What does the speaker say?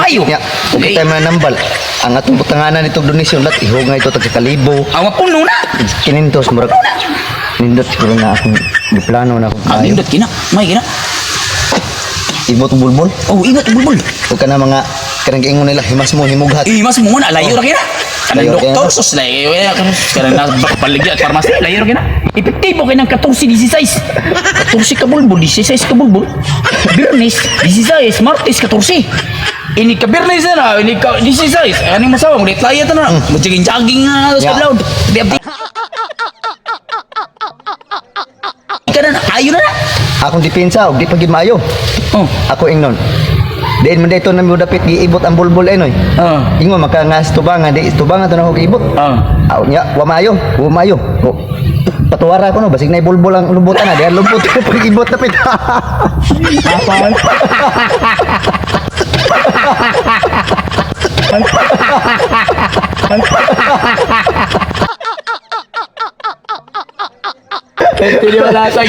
maayo. Ya, okay tayo manambal. Ang atong butanganan itong donasyon lat ihugay ito tagkakalibo. Ang puno na. Kinintos murag nindot siguro na akong diplano na akong Ang maayo. indot kina. May kina. Ibot bulbul. Oh, ingat bulbul. Huwag ka na mga karang giingon nila himas mo himughat. Mas mo na layo ra kina. Kanang Layo doktor kina. sus layo kanang nagpaligya at farmasi layo ra kina. Epektibo kay nang 14 16. 14 ka bulbul, 16 ka bulbul. Birnes 16, Martes 14. Ini ka Birnes na, ini ka 16. Ani masawa mo laya ta na. Mo jogging nga sa Yeah. cloud. Di abdi. Kanan ayo na. Akong depensa og di pa gid maayo. Oh. Ako ingnon. Diin man dito na mo dapit giibot ang bulbul ay noy. Ingon makangas tubangan di tubangan to na ko giibot. Aw nya wa maayo, wa maayo. O, patuwara ko no basig na bulbul ang lubutan na diyan lubot ko pag ibot dapit. Apaan? Hindi wala sa